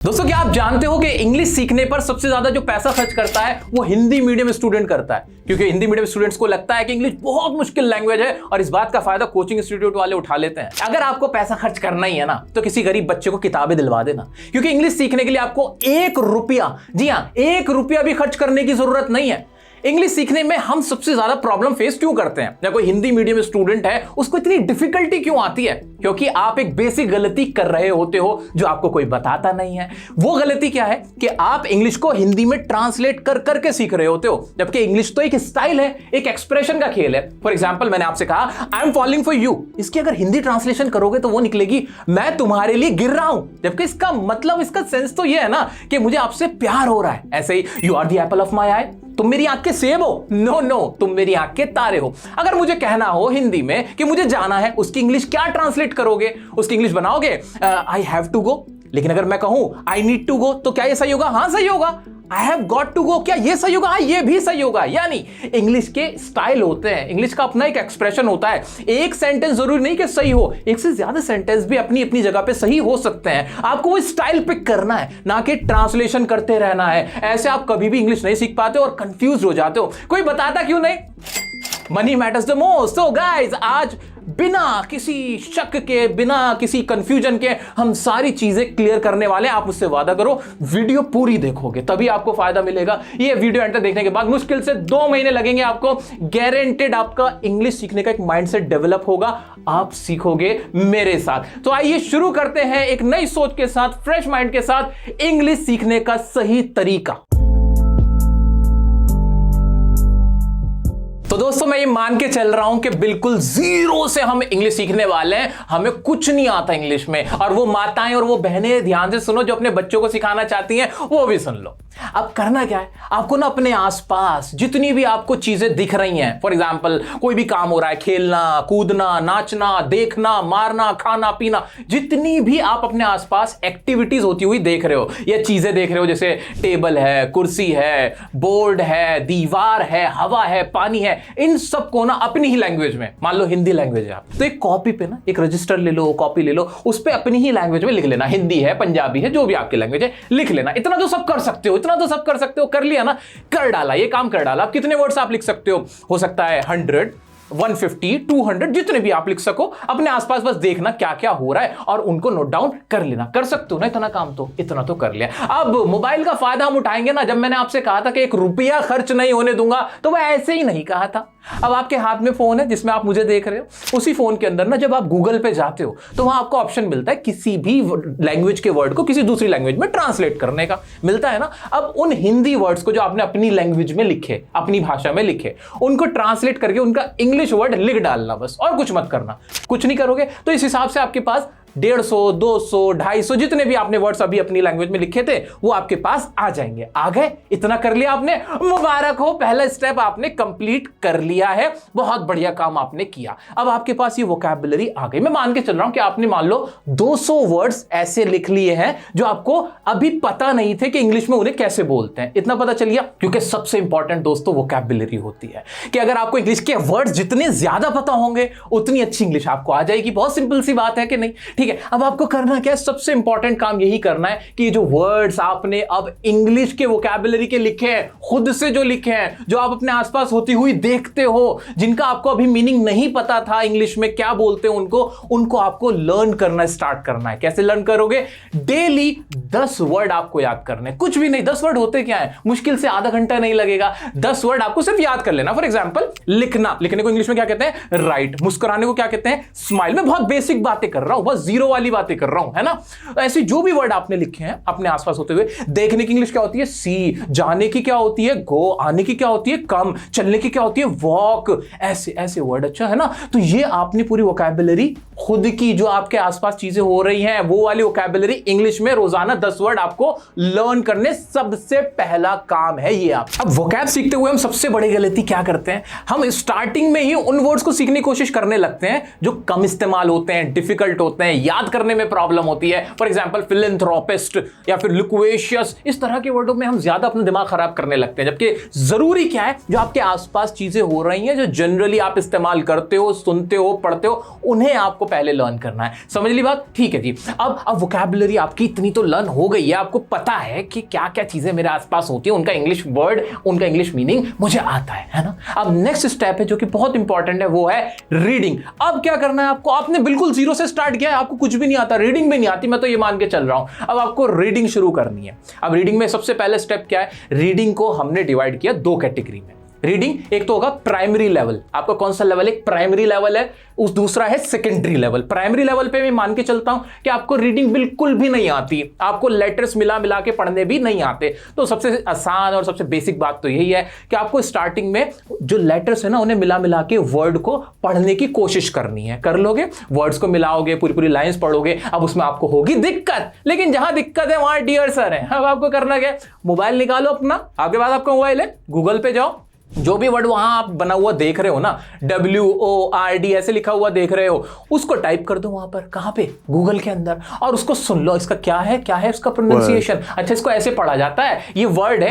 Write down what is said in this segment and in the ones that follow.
दोस्तों क्या आप जानते हो कि इंग्लिश सीखने पर सबसे ज्यादा जो पैसा खर्च करता है वो हिंदी मीडियम स्टूडेंट करता है, क्योंकि हिंदी मीडियम स्टूडेंट्स को लगता है कि इंग्लिश बहुत मुश्किल लैंग्वेज है और इस बात का फायदा कोचिंग इंस्टीट्यूट वाले उठा लेते हैं। अगर आपको पैसा खर्च करना ही है ना तो किसी गरीब बच्चे को किताबें दिलवा देना, क्योंकि इंग्लिश सीखने के लिए आपको 1 रुपया, जी हां 1 रुपया भी खर्च करने की जरूरत नहीं है। इंग्लिश सीखने में हम सबसे ज्यादा प्रॉब्लम फेस क्यों करते हैं, या कोई हिंदी मीडियम स्टूडेंट है उसको इतनी डिफिकल्टी क्यों आती है? क्योंकि आप एक बेसिक गलती कर रहे होते हो जो आपको कोई बताता नहीं है। वो गलती क्या है कि आप इंग्लिश को हिंदी में ट्रांसलेट कर करके सीख रहे होते हो, जबकि इंग्लिश तो एक स्टाइल है, एक एक्सप्रेशन का खेल है। फॉर एग्जाम्पल मैंने आपसे कहा I am falling for you, इसकी अगर हिंदी ट्रांसलेशन करोगे तो वो निकलेगी मैं तुम्हारे लिए गिर रहा हूं, जबकि इसका मतलब, इसका सेंस तो ये है ना कि मुझे आपसे प्यार हो रहा है। ऐसे ही you are the apple of my eye, तुम मेरी आंख के सेब हो, नो तुम मेरी आंख के तारे हो। अगर मुझे कहना हो हिंदी में कि मुझे जाना है, उसकी इंग्लिश क्या ट्रांसलेट करोगे? उसकी इंग्लिश बनाओगे आई हैव टू गो। लेकिन अगर मैं कहूं आई नीड टू गो तो क्या ये सही होगा? हां सही होगा। I have got to go, क्या ये सही होगा? हाँ ये भी सही होगा। यानी इंग्लिश के स्टाइल होते हैं, इंग्लिश का अपना एक एक्सप्रेशन होता है। एक सेंटेंस जरूरी नहीं कि सही हो, एक से ज्यादा सेंटेंस भी अपनी अपनी जगह पे सही हो सकते हैं। आपको वो स्टाइल पिक करना है, ना कि ट्रांसलेशन करते रहना है। ऐसे आप कभी भी इंग्लिश नहीं सीख पाते और कंफ्यूज हो जाते हो। कोई बताता क्यों नहीं? Money matters the most. So guys, आज बिना किसी शक के, बिना किसी कंफ्यूजन के हम सारी चीजें क्लियर करने वाले हैं। आप मुझसे वादा करो वीडियो पूरी देखोगे तभी आपको फायदा मिलेगा। ये वीडियो एंड तक देखने के बाद मुश्किल से 2 महीने लगेंगे आपको, गारंटेड आपका इंग्लिश सीखने का एक माइंडसेट डेवलप होगा, आप सीखोगे मेरे साथ। तो आइए शुरू करते हैं एक नई सोच के साथ, फ्रेश माइंड के साथ, इंग्लिश सीखने का सही तरीका। तो दोस्तों मैं ये मान के चल रहा हूं कि बिल्कुल जीरो से हम इंग्लिश सीखने वाले हैं, हमें कुछ नहीं आता इंग्लिश में। और वो माताएं और वो बहनें ध्यान से सुनो जो अपने बच्चों को सिखाना चाहती हैं, वो भी सुन लो। अब करना क्या है, आपको ना अपने आसपास जितनी भी आपको चीजें दिख रही हैं, फॉर एग्जांपल कोई भी काम हो रहा है, खेलना कूदना नाचना देखना मारना खाना पीना, जितनी भी आप अपने आसपास एक्टिविटीज होती हुई देख रहे हो या चीजें देख रहे हो, जैसे टेबल है, कुर्सी है, बोर्ड है, दीवार है, हवा है, पानी है, इन सबको ना अपनी ही लैंग्वेज में, मान लो हिंदी लैंग्वेज है आप, तो एक कॉपी पे ना एक रजिस्टर ले लो, कॉपी ले लो, उस पे अपनी ही लैंग्वेज में लिख लेना। हिंदी है, पंजाबी है, जो भी आपकी लैंग्वेज है लिख लेना। इतना तो सब कर सकते हो, इतना तो सब कर सकते हो। कर लिया ना, कर डाला, ये काम कर डाला। आप कितने वर्ड्स आप लिख सकते हो सकता है 100 150 200, जितने भी आप लिख सको। अपने आसपास बस देखना क्या क्या हो रहा है और उनको नोट डाउन कर लेना। कर सकते हो ना इतना काम, तो इतना तो कर लिया। अब मोबाइल का फायदा हम उठाएंगे ना। जब मैंने आपसे कहा था कि 1 रुपया खर्च नहीं होने दूंगा, तो वह ऐसे ही नहीं कहा था। अब आपके हाथ में फोन है जिसमें आप मुझे देख रहे हो, उसी फोन के अंदर ना जब आप गूगल पे जाते हो तो वहां आपको ऑप्शन मिलता है किसी भी लैंग्वेज के वर्ड को किसी दूसरी लैंग्वेज में ट्रांसलेट करने का, मिलता है ना। अब उन हिंदी वर्ड्स को जो आपने अपनी लैंग्वेज में लिखे, अपनी भाषा में लिखे, उनको ट्रांसलेट करके उनका इंग्लिश वर्ड लिख डालना बस, और कुछ मत करना। कुछ नहीं करोगे तो इस हिसाब से आपके पास 150 200 250 जितने भी आपने वर्ड्स अभी अपनी लैंग्वेज में लिखे थे वो आपके पास आ जाएंगे। आ गए? इतना कर लिया आपने, मुबारक हो, पहला स्टेप आपने कंप्लीट कर लिया है। बहुत बढ़िया काम आपने किया। अब आपके पास ये वोकैबुलरी आ गई। मैं मान के चल रहा हूं कि आपने मान लो 200 वर्ड्स ऐसे लिख लिए हैं जो आपको अभी पता नहीं थे कि इंग्लिश में उन्हें कैसे बोलते हैं। इतना पता चल गया, क्योंकि सबसे इंपॉर्टेंट दोस्तों वोकैबुलरी होती है कि अगर आपको इंग्लिश के वर्ड्स जितने ज्यादा पता होंगे उतनी अच्छी इंग्लिश आपको आ जाएगी। बहुत सिंपल सी बात है कि नहीं? ठीक है, अब आपको करना क्या है? सबसे इंपॉर्टेंट काम यही करना है कि जो वर्ड्स आपने अब इंग्लिश के वोकैबुलरी के लिखे हैं, खुद से जो लिखे हैं, जो आप अपने आसपास होती हुई देखते हो, जिनका आपको अभी मीनिंग नहीं पता था इंग्लिश में क्या बोलते हैं उनको आपको लर्न करना स्टार्ट करना है। कैसे लर्न करोगे? डेली 10 वर्ड आपको याद करने। कुछ भी नहीं, 10 वर्ड होते क्या है, मुश्किल से आधा घंटा नहीं लगेगा। 10 वर्ड आपको सिर्फ याद कर लेना। फॉर एग्जाम्पल लिखना, लिखने को इंग्लिश में क्या कहते हैं? राइट। मुस्कुराने को क्या कहते हैं? स्माइल। में बहुत बेसिक बातें कर रहा हूं, बस जीरो वाली बातें कर रहा हूं, है ना। ऐसे जो भी वर्ड आपने लिखे हैं अपने आसपास होते हुए, देखने की इंग्लिश क्या होती है? सी। जाने की क्या होती है? गो। आने की क्या होती है? कम। चलने की क्या होती है? वॉक। ऐसे ऐसे वर्ड, अच्छा है ना। तो ये आपने पूरी वोकैबुलरी खुद की, जो आपके आसपास चीजें हो रही हैं वो वाली वोकैबुलरी इंग्लिश में रोजाना 10 वर्ड आपको लर्न करने, सबसे पहला काम है ये आप। अब वोकैब सीखते हुए हम सबसे बड़ी गलती क्या करते हैं? हम स्टार्टिंग में ही उन वर्ड्स को सीखने की कोशिश करने लगते हैं जो कम इस्तेमाल होते हैं, डिफिकल्ट होते हैं, याद करने में प्रॉब्लम होती है। फॉर एग्जाम्पल फिलेंथ्रोपिस्ट या फिर लिक्वेशियस, इस तरह के वर्डों में हम ज्यादा अपना दिमाग खराब करने लगते हैं, जबकि जरूरी क्या है, जो आपके आसपास चीजें हो रही हैं, जो जनरली आप इस्तेमाल करते हो, सुनते हो, पढ़ते हो, उन्हें आपको पहले लर्न करना है। समझ ली बात? ठीक है जी। अब वोकैबुलरी आपकी इतनी तो लर्न हो गई है, आपको पता है कि क्या क्या चीजें मेरे आसपास होती है, उनका इंग्लिश वर्ड, उनका इंग्लिश मीनिंग मुझे आता है ना। अब नेक्स्ट स्टेप है जो कि बहुत इंपॉर्टेंट है, वो है रीडिंग। अब क्या करना है आपको? आपने बिल्कुल जीरो से स्टार्ट किया है, आपको कुछ भी नहीं आता, रीडिंग भी नहीं आती, मैं तो ये मान के चल रहा हूं। अब आपको रीडिंग शुरू करनी है। अब रीडिंग में सबसे पहले स्टेप क्या है? रीडिंग को हमने डिवाइड किया दो कैटेगरी में। रीडिंग एक तो होगा प्राइमरी लेवल, आपका कौन सा लेवल? एक प्राइमरी लेवल है, उस दूसरा है सेकेंडरी लेवल। प्राइमरी लेवल पे मैं मान के चलता हूं कि आपको रीडिंग बिल्कुल भी नहीं आती, आपको लेटर्स मिला मिला के पढ़ने भी नहीं आते। तो सबसे आसान और सबसे बेसिक बात तो यही है कि आपको स्टार्टिंग में जो लेटर्स है ना, उन्हें मिला मिला के वर्ड को पढ़ने की कोशिश करनी है। कर लोगे, वर्ड्स को मिलाओगे, पूरी पूरी लाइंस पढ़ोगे। अब उसमें आपको होगी दिक्कत, लेकिन जहां दिक्कत है वहां डियर सर है। अब आपको करना क्या? मोबाइल निकालो अपना, आपके पास आपका मोबाइल है, गूगल पे जाओ, जो भी वर्ड वहां आप बना हुआ देख रहे हो ना, WORD ऐसे लिखा हुआ देख रहे हो, उसको टाइप कर दो वहां पर। कहां पे? गूगल के अंदर। और उसको सुन लो, इसका क्या है, क्या है इसका प्रोनाउंसिएशन। अच्छा, इसको ऐसे पढ़ा जाता है, ये वर्ड है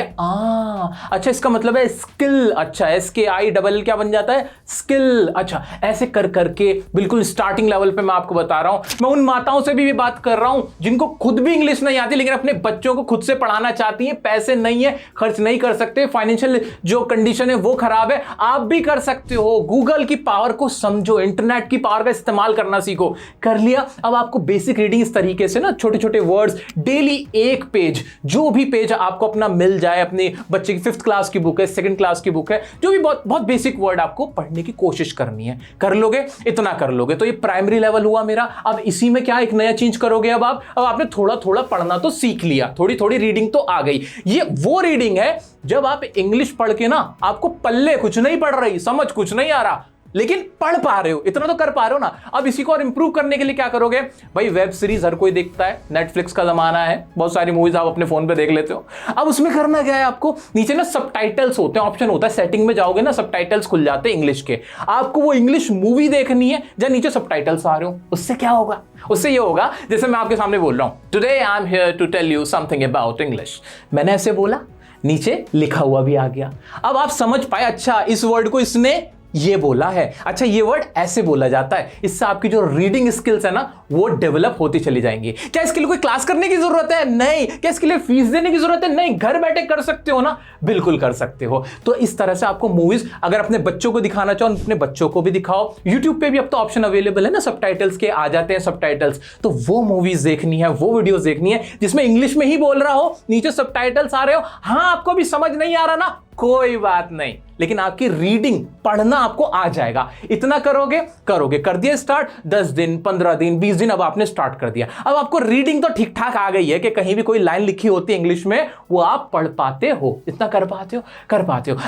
अच्छा, इसका मतलब है स्किल। अच्छा, SKILL क्या बन जाता है? स्किल। अच्छा, ऐसे कर करके बिल्कुल स्टार्टिंग लेवल पे मैं आपको बता रहा हूं। मैं उन माताओं से भी बात कर रहा हूं जिनको खुद भी इंग्लिश नहीं आती, लेकिन अपने बच्चों को खुद से पढ़ाना चाहती हैं, पैसे नहीं है, खर्च नहीं कर सकते, फाइनेंशियल जो कंडीशन वो खराब है। आप भी कर सकते हो। गूगल की पावर को समझो, इंटरनेट की पावर का इस्तेमाल करना सीखो। कर लिया? अब आपको बेसिक रीडिंग इस तरीके से ना, छोटे छोटे वर्ड्स डेली, एक पेज, जो भी पेज आपको अपना मिल जाए, अपने बच्चे की 5th क्लास की बुक है, 2nd क्लास की बुक है, जो भी बहुत बहुत बेसिक वर्ड आपको पढ़ने की कोशिश करनी है। कर लोगे? इतना कर लोगे तो ये प्राइमरी लेवल हुआ मेरा। अब इसी में क्या एक नया चेंज करोगे? अब आपने थोड़ा थोड़ा पढ़ना तो सीख लिया, थोड़ी थोड़ी रीडिंग तो आ गई। ये वो रीडिंग है जब आप इंग्लिश पढ़ के ना, आपको पल्ले कुछ नहीं पढ़ रही, समझ कुछ नहीं आ रहा, लेकिन पढ़ पा रहे हो, इतना तो कर पा रहे हो ना। अब इसी को और इंप्रूव करने के लिए क्या करोगे? भाई वेब सीरीज हर कोई देखता है, नेटफ्लिक्स का जमाना है, बहुत सारी मूवीज आप अपने फोन पे देख लेते हो। अब उसमें करना क्या है आपको? नीचे ना सबटाइटल्स होते हैं, ऑप्शन होता है, सेटिंग में जाओगे ना, सबटाइटल्स खुल जाते हैं इंग्लिश के। आपको वो इंग्लिश मूवी देखनी है जहां नीचे सबटाइटल्स आ रहे हो। उससे क्या होगा? उससे ये होगा, जैसे मैं आपके सामने बोल रहा हूं, today I am here to tell you something about English. मैंने ऐसे बोला, नीचे लिखा हुआ भी आ गया। अब आप समझ पाए, अच्छा इस वर्ड को इसने ये बोला है, अच्छा ये वर्ड ऐसे बोला जाता है। इससे आपकी जो रीडिंग स्किल्स है ना, वो डेवलप होती चली जाएंगी। क्या इसके लिए कोई क्लास करने की जरूरत है? नहीं। क्या इसके लिए फीस देने की जरूरत है? नहीं। घर बैठे कर सकते हो ना, बिल्कुल कर सकते हो। तो इस तरह से आपको मूवीज अगर अपने बच्चों को दिखाना चाहो, अपने बच्चों को भी दिखाओ। यूट्यूब पे भी अब तो ऑप्शन अवेलेबल है ना, सबटाइटल्स के आ जाते हैं सबटाइटल्स। तो वो मूवीज देखनी है, वो वीडियोस देखनी है जिसमें इंग्लिश में ही बोल रहा हो, नीचे सबटाइटल्स आ रहे हो। हाँ, आपको भी समझ नहीं आ रहा ना, कोई बात नहीं, लेकिन आपकी रीडिंग, पढ़ना आपको आ जाएगा। इतना करोगे, कर दिया स्टार्ट, 10 दिन, 15 दिन, 20 दिन, अब आपने स्टार्ट कर दिया। अब आपको रीडिंग तो ठीक ठाक आ गई है कि कहीं भी कोई लाइन लिखी होती है इंग्लिश में, वो आप पढ़ पाते हो। इतना कर पाते हो।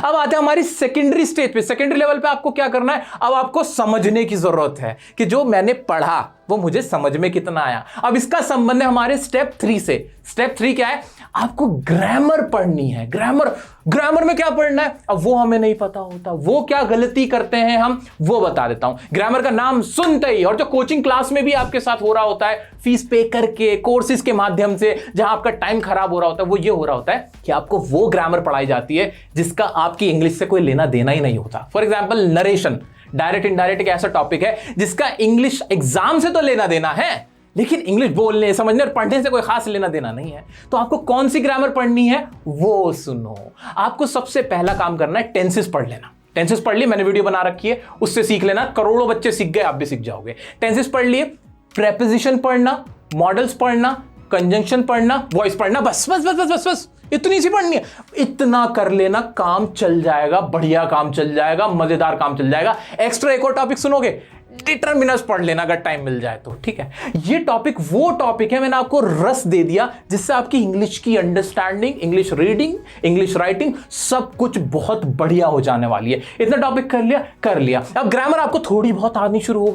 अब आते हैं हमारी सेकेंडरी स्टेज पे। सेकेंडरी लेवल पे आपको क्या करना है? अब आपको समझने की जरूरत है कि जो मैंने पढ़ा वो मुझे समझ में कितना आया। अब इसका संबंध है हमारे स्टेप 3 से। स्टेप 3 क्या है? आपको ग्रामर पढ़नी है। ग्रामर में क्या पढ़ना है? अब वो हमें नहीं पता होता। वो क्या गलती करते हैं हम, वो बता देता हूं। ग्रामर का नाम सुनते ही, और जो कोचिंग क्लास में भी आपके साथ हो रहा होता है, फीस पे करके, कोर्सेज के माध्यम से, जहां आपका टाइम खराब हो रहा होता है, वो ये हो रहा होता है कि आपको वो ग्रामर पढ़ाई जाती है जिसका आपकी इंग्लिश से कोई लेना देना ही नहीं होता। For example narration, direct indirect एक ऐसा टॉपिक है जिसका इंग्लिश एग्जाम से तो लेना देना है, लेकिन इंग्लिश बोलने, समझने और पढ़ने से कोई खास लेना देना नहीं है। तो आपको कौन सी ग्रामर पढ़नी है वो सुनो। आपको सबसे पहला काम करना है टेंसेस पढ़ लेना। टेंसेस पढ़ लिए, मैंने वीडियो बना रखी है, उससे सीख लेना। करोड़ों बच्चे सीख गए, आप भी सीख जाओगे। टेंसेस पढ़ लिए, प्रेपोजिशन पढ़ना, मॉडल्स पढ़ना, कंजंक्शन पढ़ना, वॉइस पढ़ना, बस इतनी सी पढ़नी है। इतना कर लेना, काम चल जाएगा, बढ़िया काम चल जाएगा, मजेदार काम चल जाएगा। एक्स्ट्रा एक और टॉपिक सुनोगे, डिटरमिनर्स पढ़ लेना अगर टाइम मिल जाए तो, ठीक है। ये टॉपिक वो टॉपिक है, मैंने आपको रस दे दिया जिससे आपकी इंग्लिश की understanding, English reading, English writing, सब कुछ बहुत बढ़िया हो जाने वाली है। इतना टॉपिक कर लिया। अब ग्रामर आपको थोड़ी बहुत आनी शुरू हो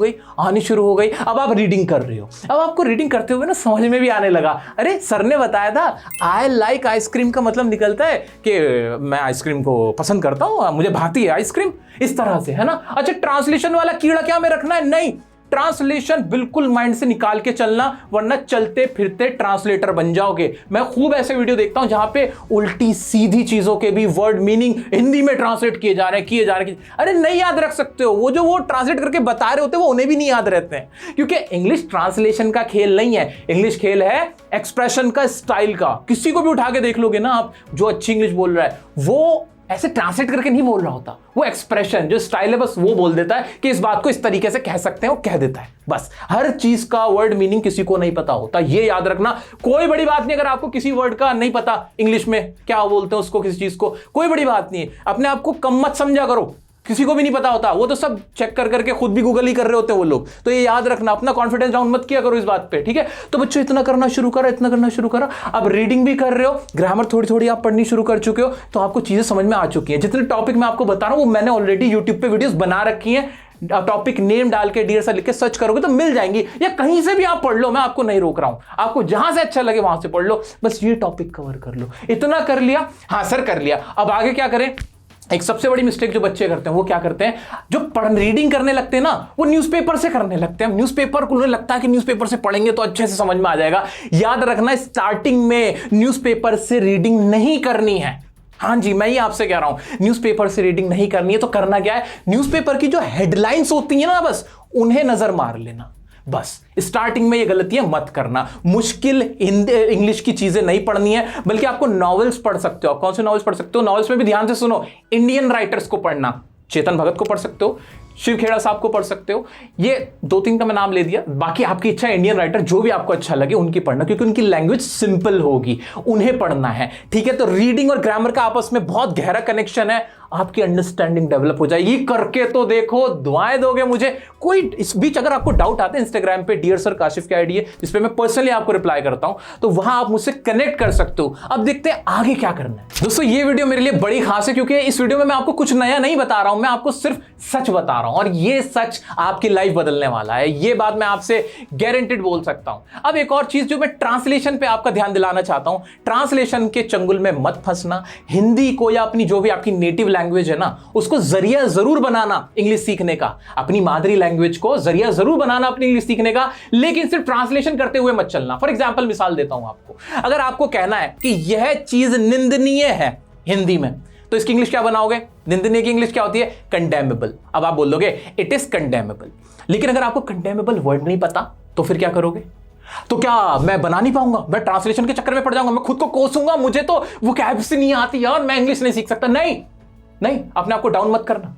गई। अब आप रीडिंग कर रहे हो। अब आपको रीडिंग करते हुए ना समझ में भी आने लगा, अरे सर ने बताया था आई लाइक आइसक्रीम का मतलब निकलता है कि मैं आइसक्रीम को पसंद करता हूं, मुझे भाती है आइसक्रीम, इस तरह से, है ना। अच्छा, ट्रांसलेशन वाला कीड़ा क्या में रखना है? नहीं, ट्रांसलेशन बिल्कुल माइंड से निकाल के चलना, वरना चलते फिरते ट्रांसलेटर बन जाओगे। मैं खूब ऐसे वीडियो देखता हूं जहां पे उल्टी सीधी चीजों के भी वर्ड मीनिंग हिंदी में ट्रांसलेट किए जा रहे हैं। अरे नहीं याद रख सकते हो, वो ट्रांसलेट करके बता रहे होते हैं वो उन्हें भी नहीं याद रहते हैं, क्योंकि इंग्लिश ट्रांसलेशन का खेल नहीं है। इंग्लिश खेल है एक्सप्रेशन का, स्टाइल का। किसी को भी उठा के देख लोगे ना आप, जो अच्छी इंग्लिश बोल रहा है वो ऐसे ट्रांसलेट करके नहीं बोल रहा होता, वो एक्सप्रेशन जो स्टाइल है बस वो बोल देता है कि इस बात को इस तरीके से कह सकते हैं, वो कह देता है। बस हर चीज का वर्ड मीनिंग किसी को नहीं पता होता, ये याद रखना। कोई बड़ी बात नहीं अगर आपको किसी वर्ड का नहीं पता, इंग्लिश में क्या बोलते हैं उसको, किसी चीज को, कोई बड़ी बात नहीं है। अपने आप को कम मत समझा करो, किसी को भी नहीं पता होता, वो तो सब चेक कर करके खुद भी गूगल ही कर रहे होते हैं वो लोग। तो ये याद रखना, अपना कॉन्फिडेंस डाउन मत किया करो इस बात पे, ठीक है। तो बच्चों इतना करना शुरू करो। अब रीडिंग भी कर रहे हो, ग्रामर थोड़ी थोड़ी आप पढ़नी शुरू कर चुके हो, तो आपको चीजें समझ में आ चुकी हैं। जितने टॉपिक मैं आपको बता रहा हूं वो मैंने ऑलरेडी यूट्यूब पे वीडियोस बना रखी हैं। टॉपिक नेम डाल के डियर सर लिख के सर्च करोगे तो मिल जाएंगी, या कहीं से भी आप पढ़ लो, मैं आपको नहीं रोक रहा हूं। आपको जहां से अच्छा लगे वहां से पढ़ लो, बस ये टॉपिक कवर कर लो। इतना कर लिया, हाँ सर कर लिया, अब आगे क्या करें। एक सबसे बड़ी मिस्टेक जो बच्चे करते हैं वो क्या करते हैं, जो रीडिंग करने लगते हैं ना, वो न्यूज़पेपर से करने लगते हैं। न्यूज़पेपर को उन्हें लगता है कि न्यूज़पेपर से पढ़ेंगे तो अच्छे से समझ में आ जाएगा। याद रखना, स्टार्टिंग में न्यूज़पेपर से रीडिंग नहीं करनी है। हाँ जी, मैं ही आपसे कह रहा हूं, न्यूज़पेपर से रीडिंग नहीं करनी है। तो करना क्या है, न्यूज़पेपर की जो हेडलाइंस होती है ना, बस उन्हें नजर मार लेना। बस स्टार्टिंग में ये गलतियां मत करना। मुश्किल इंग्लिश की चीजें नहीं पढ़नी है, बल्कि आपको नॉवेल्स पढ़ सकते हो। कौन से नॉवेल्स पढ़ सकते हो, नॉवेल्स में भी ध्यान से सुनो। इंडियन राइटर्स को पढ़ना, चेतन भगत को पढ़ सकते हो, शिव खेड़ा साहब को पढ़ सकते हो। ये 2-3 का मैं नाम ले दिया, बाकी आपकी इच्छा, इंडियन राइटर जो भी आपको अच्छा लगे उनकी पढ़ना, क्योंकि उनकी लैंग्वेज सिंपल होगी, उन्हें पढ़ना है, ठीक है। तो रीडिंग और ग्रामर का आपस में बहुत गहरा कनेक्शन है, आपकी अंडरस्टैंडिंग डेवलप हो जाएगी। करके तो देखो, दुआएं दोगे मुझे। कोई इस बीच अगर आपको डाउट आता है, इंस्टाग्राम पे डियर सर काशिफ की आईडी है जिस पे मैं पर्सनली आपको रिप्लाई करता हूं, तो वहां आप मुझसे कनेक्ट कर सकते हो। अब देखते हैं आगे क्या करना है। दोस्तों ये वीडियो मेरे लिए बड़ी खास है, क्योंकि इस वीडियो में मैं आपको कुछ नया नहीं बता रहा हूं, मैं आपको सिर्फ सच बता रहा हूं, और ये सच आपकी लाइफ बदलने वाला है। ये बात मैं आपसे गारंटेड बोल सकता हूं। अब एक और चीज जो मैं ट्रांसलेशन पे आपका ध्यान दिलाना चाहता हूं, ट्रांसलेशन के चंगुल में मत फंसना। हिंदी को या अपनी जो भी आपकी नेटिव लैंग्वेज है ना, उसको जरिया जरूर बनाना इंग्लिश सीखने का। अपनी मादरी लैंग्वेज को जरिया जरूर बनाना अपनी इंग्लिश सीखने का, लेकिन सिर्फ ट्रांसलेशन करते हुए मत चलना। फॉर एग्जांपल मिसाल देता हूं आपको, अगर आपको कहना है कि यह चीज निंदनीय है हिंदी में, तो इसकी इंग्लिश क्या बनाओगे? निंदनीय की इंग्लिश क्या होती है? कंडेमेबल। अब आप बोल दोगे इट इज कंडेमेबल, लेकिन अगर आपको कंडेमेबल वर्ड नहीं पता तो फिर क्या करोगे? तो क्या मैं बना नहीं पाऊंगा? मैं ट्रांसलेशन के चक्कर में पड़ जाऊंगा, मैं खुद को कोसूंगा, मुझे तो वोकैब्युलरी नहीं आती यार, मैं इंग्लिश नहीं सीख सकता। नहीं, अपने आप को डाउन मत करना।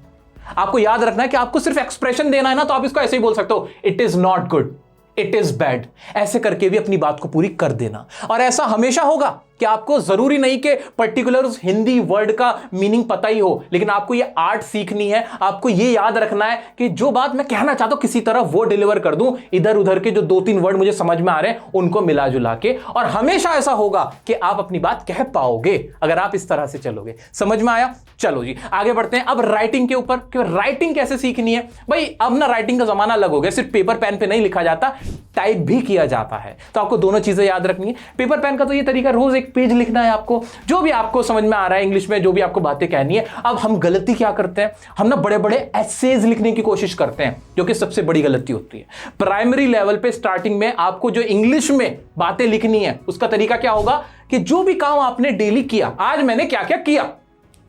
आपको याद रखना है कि आपको सिर्फ एक्सप्रेशन देना है ना, तो आप इसको ऐसे ही बोल सकते हो, it is not good, it is bad. ऐसे करके भी अपनी बात को पूरी कर देना। और ऐसा हमेशा होगा कि आपको जरूरी नहीं कि पर्टिकुलर उस हिंदी वर्ड का मीनिंग पता ही हो, लेकिन आपको ये आर्ट सीखनी है। आपको ये याद रखना है कि जो बात मैं कहना चाहता हूं किसी तरह वो डिलीवर कर दूं, इधर उधर के जो 2-3 वर्ड मुझे समझ में आ रहे हैं उनको मिला जुला के। और हमेशा ऐसा होगा कि आप अपनी बात कह पाओगे अगर आप इस तरह से चलोगे। समझ में आया? चलो जी आगे बढ़ते हैं। अब राइटिंग के ऊपर, कि राइटिंग कैसे सीखनी है। भाई अब ना राइटिंग का जमाना अलग हो गया, सिर्फ पेपर पेन पे नहीं लिखा जाता, टाइप भी किया जाता है। तो आपको दोनों चीजें याद रखनी है। पेपर पेन का तो ये तरीका, रोज एक पेज लिखना है आपको, जो भी आपको समझ में आ रहा है इंग्लिश में, जो भी आपको बातें कहनी है। अब हम गलती क्या करते हैं, हम ना बड़े बड़े एसेज लिखने की कोशिश करते हैं, जो कि सबसे बड़ी गलती होती है। प्राइमरी लेवल पे स्टार्टिंग में आपको जो इंग्लिश में बातें लिखनी है, उसका तरीका क्या होगा कि जो भी काम आपने डेली किया, आज मैंने क्या क्या किया,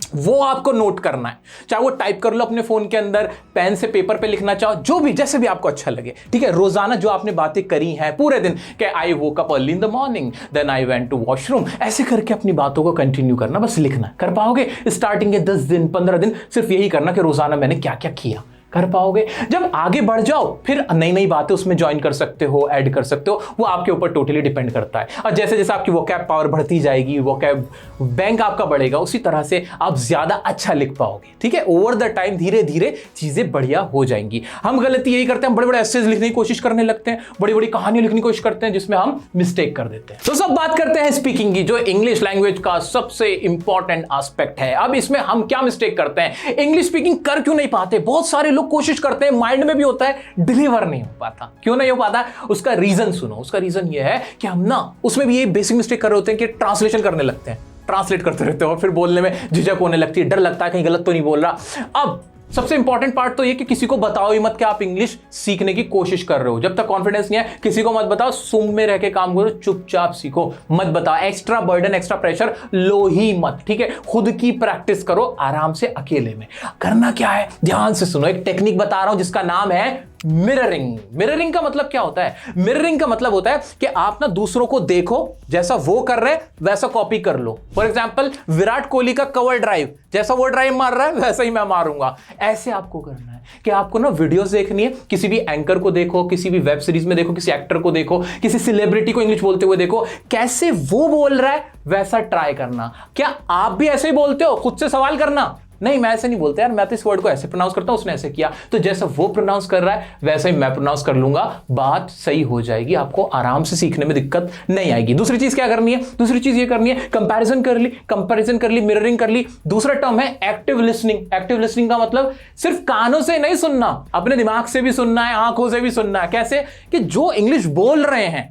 वो आपको नोट करना है। चाहे वो टाइप कर लो अपने फोन के अंदर, पेन से पेपर पे लिखना चाहो, जो भी जैसे भी आपको अच्छा लगे, ठीक है। रोजाना जो आपने बातें करी हैं पूरे दिन, कि I woke up early in the morning, then I went to washroom, ऐसे करके अपनी बातों को कंटिन्यू करना, बस लिखना। कर पाओगे? स्टार्टिंग के 10 दिन 15 दिन सिर्फ यही करना कि रोजाना मैंने क्या क्या किया। कर पाओगे? जब आगे बढ़ जाओ फिर नई नई बातें उसमें ज्वाइन कर सकते हो, ऐड कर सकते हो, वो आपके ऊपर टोटली डिपेंड करता है। और जैसे जैसे आपकी वोकैब पावर बढ़ती जाएगी, वोकैब बैंक आपका बढ़ेगा, उसी तरह से आप ज्यादा अच्छा लिख पाओगे, ठीक है। ओवर द टाइम धीरे धीरे चीजें बढ़िया हो जाएंगी। हम गलती यही करते हैं, बड़े बड़े एसेज लिखने की कोशिश करने लगते हैं, बड़ी बड़ी कहानियां लिखने की कोशिश करते हैं, जिसमें हम मिस्टेक कर देते हैं। तो सब बात करते हैं स्पीकिंग की, जो इंग्लिश लैंग्वेज का सबसे इंपॉर्टेंट एस्पेक्ट है। अब इसमें हम क्या मिस्टेक करते हैं, इंग्लिश स्पीकिंग कर क्यों नहीं पाते? बहुत सारे लोग कोशिश करते हैं, माइंड में भी होता है, डिलीवर नहीं हो पाता। क्यों नहीं हो पाता? उसका रीजन सुनो। उसका रीजन यह है कि हम ना उसमें भी ये बेसिक मिस्टेक कर रहे होते हैं कि ट्रांसलेशन करने लगते हैं, ट्रांसलेट करते रहते हो और फिर बोलने में झिझक होने लगती है, डर लगता है कहीं गलत तो नहीं बोल रहा। अब सबसे इंपॉर्टेंट पार्ट तो ये कि किसी को बताओ ही मत कि आप इंग्लिश सीखने की कोशिश कर रहे हो। जब तक कॉन्फिडेंस नहीं है किसी को मत बताओ, सुम में रह के काम करो, चुपचाप सीखो, मत बताओ, एक्स्ट्रा बर्डन एक्स्ट्रा प्रेशर लो ही मत, ठीक है। खुद की प्रैक्टिस करो आराम से अकेले में। करना क्या है, ध्यान से सुनो, एक टेक्निक बता रहा हूं जिसका नाम है मिररिंग। मिररिंग का मतलब क्या होता है? मिररिंग का मतलब होता है कि आप ना दूसरों को देखो, जैसा वो कर रहे हैं वैसा कॉपी कर लो। फॉर एग्जांपल विराट कोहली का कवर ड्राइव, जैसा वो ड्राइव मार रहा है वैसा ही मैं मारूंगा। ऐसे आपको करना है कि आपको ना वीडियोस देखनी है, किसी भी एंकर को देखो, किसी भी वेब सीरीज में देखो, किसी एक्टर को देखो, किसी सेलिब्रिटी को इंग्लिश बोलते हुए देखो, कैसे वो बोल रहा है वैसा ट्राई करना। क्या आप भी ऐसे ही बोलते हो? खुद से सवाल करना, नहीं मैं ऐसे नहीं बोलता यार, मैं तो इस वर्ड को ऐसे प्रोनाउंस करता हूं, उसने ऐसे किया, तो जैसा वो प्रोनाउंस कर रहा है वैसा ही मैं प्रोनाउंस कर लूंगा, बात सही हो जाएगी, आपको आराम से सीखने में दिक्कत नहीं आएगी। दूसरी चीज क्या करनी है? दूसरी चीज ये करनी है, कंपैरिजन कर ली, मिररिंग कर ली। दूसरा टर्म है एक्टिव लिसनिंग। एक्टिव लिसनिंग का मतलब सिर्फ कानों से नहीं सुनना, अपने दिमाग से भी सुनना है, आंखों से भी सुनना है। कैसे? कि जो इंग्लिश बोल रहे हैं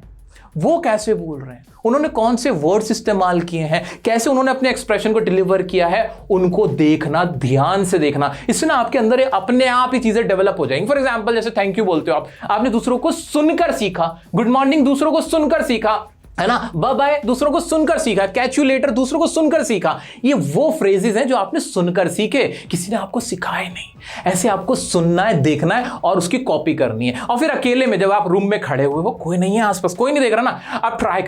वो कैसे बोल रहे हैं, उन्होंने कौन से वर्ड्स इस्तेमाल किए हैं, कैसे उन्होंने अपने एक्सप्रेशन को डिलीवर किया है, उनको देखना, ध्यान से देखना। इससे ना आपके अंदर अपने आप ही चीजें डेवलप हो जाएंगी। फॉर एग्जांपल जैसे थैंक यू बोलते हो आप, आपने दूसरों को सुनकर सीखा, गुड मॉर्निंग दूसरों को सुनकर सीखा, है ना, बाय बाय दूसरों को सुनकर सीखा, कैच यू लेटर दूसरों को सुनकर सीखा। ये वो फ्रेजेस हैं जो आपने सुनकर सीखे, किसी ने आपको सिखाए नहीं। ऐसे आपको सुनना है, देखना है और उसकी कॉपी करनी है। और फिर अकेले में जब आप रूम में खड़े हुए हो, कोई नहीं है आसपास, कोई नहीं देख रहा ना, आप ट्राई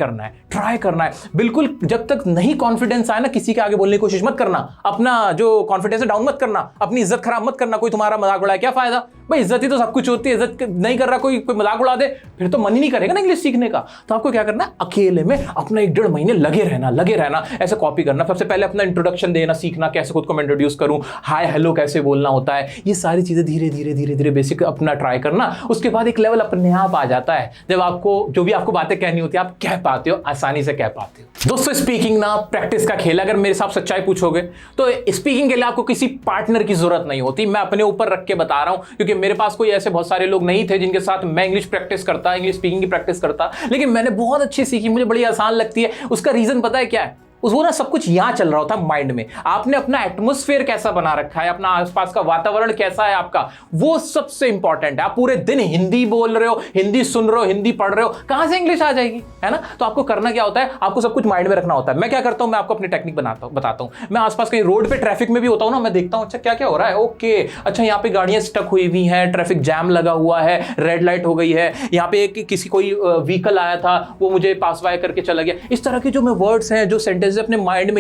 करना है बिल्कुल। जब तक नहीं कॉन्फिडेंस आए ना, किसी के आगे बोलने की कोशिश मत करना, अपना जो कॉन्फिडेंस है डाउन मत करना, अपनी इज्जत खराब मत करना। कोई तुम्हारा मजाक उड़ाए क्या फायदा भाई, इज्जत ही तो सब कुछ होती है। इज्जत नहीं कर रहा कोई मजाक उड़ा दे, फिर तो मन ही नहीं करेगा ना इंग्लिश सीखने का। तो आपको क्या करना है, अकेले में अपना 1-1.5 महीने लगे रहना, ऐसे कॉपी करना। सबसे पहले अपना इंट्रोडक्शन देना सीखना, कैसे खुद को मैं इंट्रोड्यूस करूं, हाय हेलो कैसे बोलना होता है, ये सारी चीजें धीरे धीरे बेसिक अपना ट्राई करना। उसके बाद एक लेवल अपने आप आ जाता है, जब आपको जो भी आपको बातें कहनी होती है आप कह पाते हो, आसानी से कह पाते हो। दोस्तों स्पीकिंग ना प्रैक्टिस का खेल है। अगर मेरे साथ सच्चाई पूछोगे तो स्पीकिंग के लिए आपको किसी पार्टनर की जरूरत नहीं होती। मैं अपने ऊपर रख के बता रहा हूं, क्योंकि मेरे पास कोई ऐसे बहुत सारे लोग नहीं थे जिनके साथ मैं इंग्लिश प्रैक्टिस करता, इंग्लिश स्पीकिंग की प्रैक्टिस करता, लेकिन मैंने बहुत अच्छी सीखी, मुझे बड़ी आसान लगती है। उसका रीजन पता है क्या है? वो ना सब कुछ यहां चल रहा होता है माइंड में। आपने अपना एटमॉस्फेयर कैसा बना रखा है, अपना आसपास का वातावरण कैसा है आपका, वो सबसे इंपॉर्टेंट है। आप पूरे दिन हिंदी बोल रहे हो, हिंदी सुन रहे हो, हिंदी पढ़ रहे हो, कहां से इंग्लिश आ जाएगी, है ना। तो आपको करना क्या होता है, आपको सब कुछ माइंड में रखना होता है। मैं क्या करता हूं, मैं आपको अपनी टेक्निक बताता हूं। मैं आसपास कहीं रोड पे ट्रैफिक में भी होता हूं ना, मैं देखता हूं अच्छा क्या क्या हो रहा है, ओके अच्छा यहाँ पे गाड़ियां स्टक हुई हुई हैं, ट्रैफिक जैम लगा हुआ है, रेड लाइट हो गई है, यहाँ पे किसी कोई व्हीकल आया था वो मुझे पास बाय करके चला गया। इस तरह के जो मैं वर्ड्स हैं, जो सेंटेंस अपने माइंड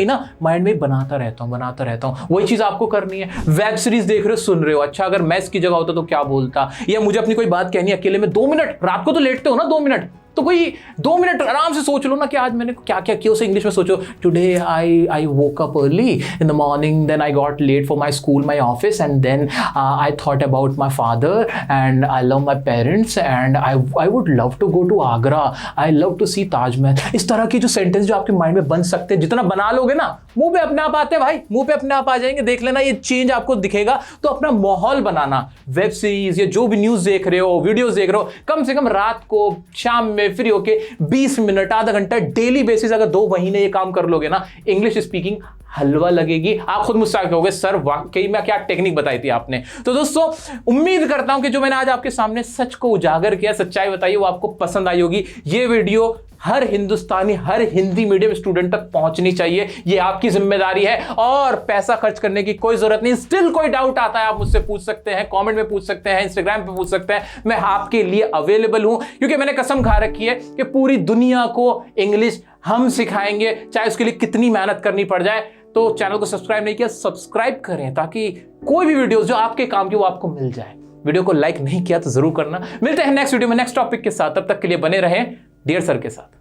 में बनाता रहता हूं। वही चीज आपको करनी है। वेब सीरीज देख रहे हो, सुन रहे हो, अच्छा अगर मैं इसकी जगह होता तो क्या बोलता, या मुझे अपनी कोई बात कहनी है अकेले में 2 मिनट, रात को तो लेटते हो ना 2 मिनट, तो कोई 2 मिनट आराम से सोच लो ना कि आज मैंने क्या क्या किया, उसे इंग्लिश में सोचो। Today I woke up early in the morning, then I got late for my school, my office, and then I thought about my father and I love my parents and I would love to go to Agra, I love to see Taj Mahal. इस तरह की जो sentence जो आपके mind में बन सकते हैं, जितना बना लोगे ना, मुंह पे अपने आप आते हैं भाई, मुंह पे अपने आप आ जाएंगे, देख लेना ये चेंज आपको दिखेगा। तो अपना माहौल बनाना, वेब सीरीज या जो भी न्यूज देख रहे हो, वीडियोस देख रहे हो, कम से कम रात को शाम में फ्री होके 20 मिनट आधा घंटा डेली बेसिस अगर 2 महीने ये काम कर लोगे ना, इंग्लिश स्पीकिंग हलवा लगेगी। आप खुद मुझसे कहोगे सर वाकई में क्या टेक्निक बताई थी आपने। तो दोस्तों उम्मीद करता हूं कि जो मैंने आज आपके सामने सच को उजागर किया, सच्चाई बताई, वो आपको पसंद आई होगी। ये वीडियो हर हिंदुस्तानी, हर हिंदी मीडियम स्टूडेंट तक पहुंचनी चाहिए, ये आपकी जिम्मेदारी है। और पैसा खर्च करने की कोई जरूरत नहीं। स्टिल कोई डाउट आता है आप मुझसे पूछ सकते हैं, कमेंट में पूछ सकते हैं, इंस्टाग्राम पे पूछ सकते हैं, मैं आपके लिए अवेलेबल हूं। क्योंकि मैंने कसम खा रखी है कि पूरी दुनिया को इंग्लिश हम सिखाएंगे, चाहे उसके लिए कितनी मेहनत करनी पड़ जाए। तो चैनल को सब्सक्राइब नहीं किया, सब्सक्राइब करें ताकि कोई भी वीडियो जो आपके काम की वो आपको मिल जाए। वीडियो को लाइक नहीं किया तो जरूर करना। मिलते हैं नेक्स्ट वीडियो में नेक्स्ट टॉपिक के साथ, तब तक के लिए बने रहें डियर सर के साथ।